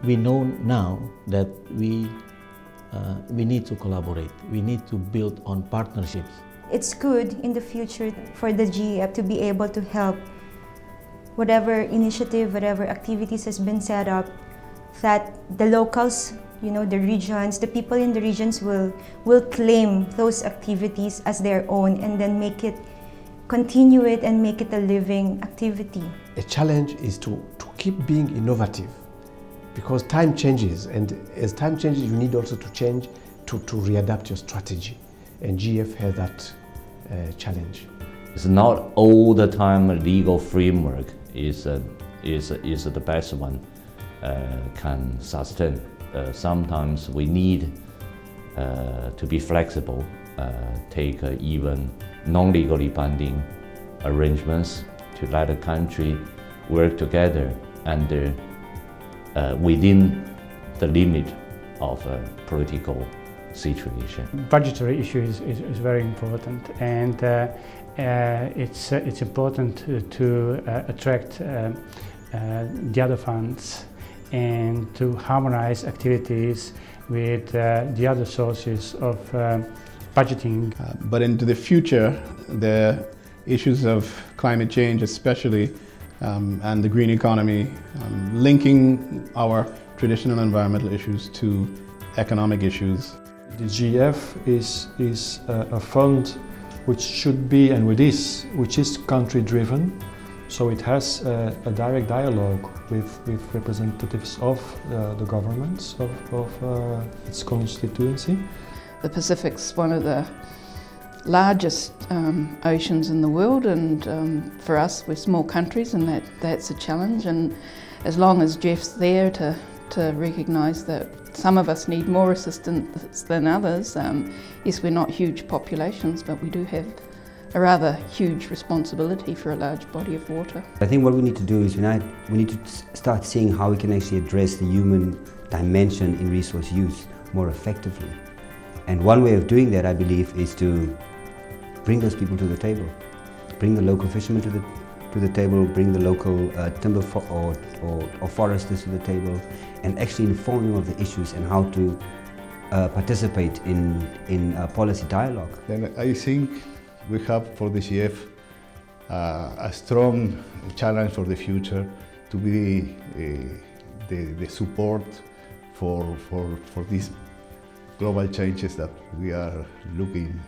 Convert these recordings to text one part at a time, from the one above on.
We know now that we need to collaborate. We need to build on partnerships. It's good in the future for the GEF to be able to help whatever initiative, whatever activities has been set up, that the locals, the regions, the people in the regions will claim those activities as their own and then continue it and make it a living activity. A challenge is to keep being innovative, because time changes, and as time changes you need also to change to readapt your strategy, and GEF has that challenge. It's not all the time a legal framework is the best one can sustain. Sometimes we need to be flexible, take even non-legally binding arrangements to let the country work together under within the limit of a political situation. Budgetary issues is very important, and it's important to attract the other funds and to harmonize activities with the other sources of budgeting. But into the future, the issues of climate change especially, and the green economy, linking our traditional environmental issues to economic issues. The GEF is a fund which should be, and which is country-driven, so it has a direct dialogue with representatives of the governments of its constituency. The Pacific's one of the largest oceans in the world, and for us, we're small countries, and that's a challenge. And as long as GEF's there to recognise that some of us need more assistance than others, yes, we're not huge populations, but we do have a rather huge responsibility for a large body of water. I think what we need to do is we need to start seeing how we can actually address the human dimension in resource use more effectively. And one way of doing that, I believe, is to bring those people to the table. Bring the local fishermen to the table, bring the local timber or foresters to the table, and actually inform them of the issues and how to participate in policy dialogue. And I think we have for the GEF a strong challenge for the future to be the support for these global changes that we are looking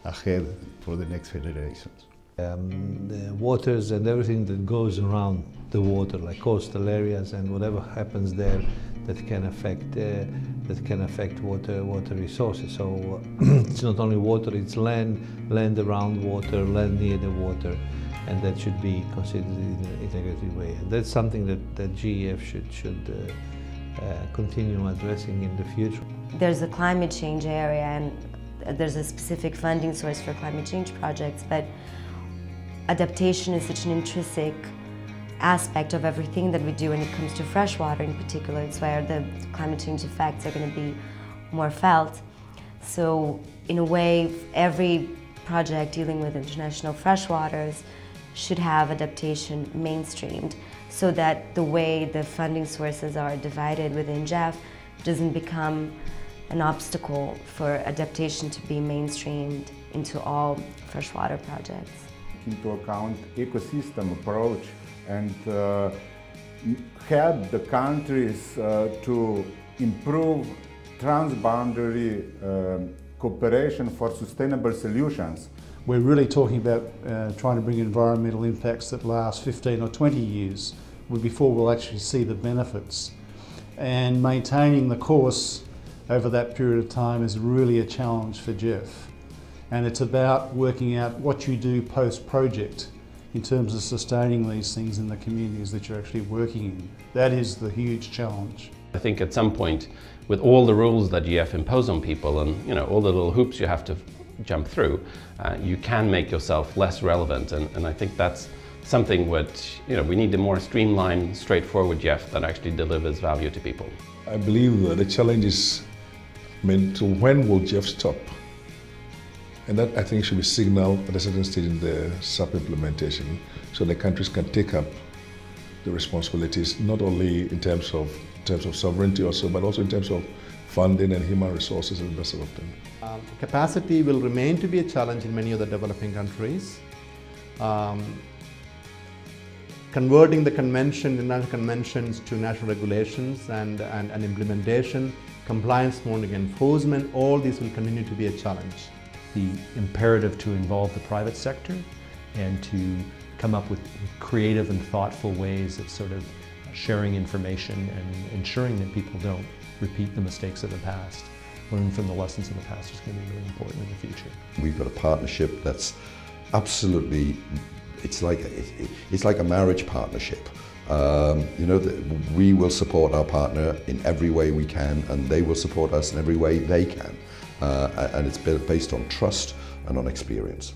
ahead for the next generations. The waters and everything that goes around the water, like coastal areas and whatever happens there, that can affect water resources. So it's not only water; it's land around water, land near the water, and that should be considered in an integrated way. And that's something that GEF should continue addressing in the future. There's a climate change area, and there's a specific funding source for climate change projects, but adaptation is such an intrinsic aspect of everything that we do when it comes to freshwater in particular. It's where the climate change effects are going to be more felt. So in a way, every project dealing with international freshwaters should have adaptation mainstreamed, so that the way the funding sources are divided within GEF doesn't become an obstacle for adaptation to be mainstreamed into all freshwater projects. Into account ecosystem approach and help the countries to improve transboundary cooperation for sustainable solutions. We're really talking about trying to bring environmental impacts that last 15 or 20 years before we'll actually see the benefits. And maintaining the course over that period of time is really a challenge for GEF. And it's about working out what you do post-project in terms of sustaining these things in the communities that you're actually working in. That is the huge challenge. I think at some point, with all the rules that GEF impose on people and all the little hoops you have to jump through, you can make yourself less relevant, and I think that's something which we need a more streamlined, straightforward GEF that actually delivers value to people. I believe the challenge is to when will GEF stop? And that, I think, should be signaled at a certain stage in the sub-implementation, so the countries can take up the responsibilities, not only in terms of terms of sovereignty also, but also in terms of funding and human resources and that sort of thing. Capacity will remain to be a challenge in many of the developing countries. Converting the international conventions to national regulations and implementation, compliance, monitoring, enforcement, all these will continue to be a challenge. The imperative to involve the private sector and to come up with creative and thoughtful ways of sort of sharing information and ensuring that people don't repeat the mistakes of the past. Learning from the lessons of the past is going to be really important in the future. We've got a partnership that's absolutely, it's like a marriage partnership. You know, we will support our partner in every way we can, and they will support us in every way they can. And it's based on trust and on experience.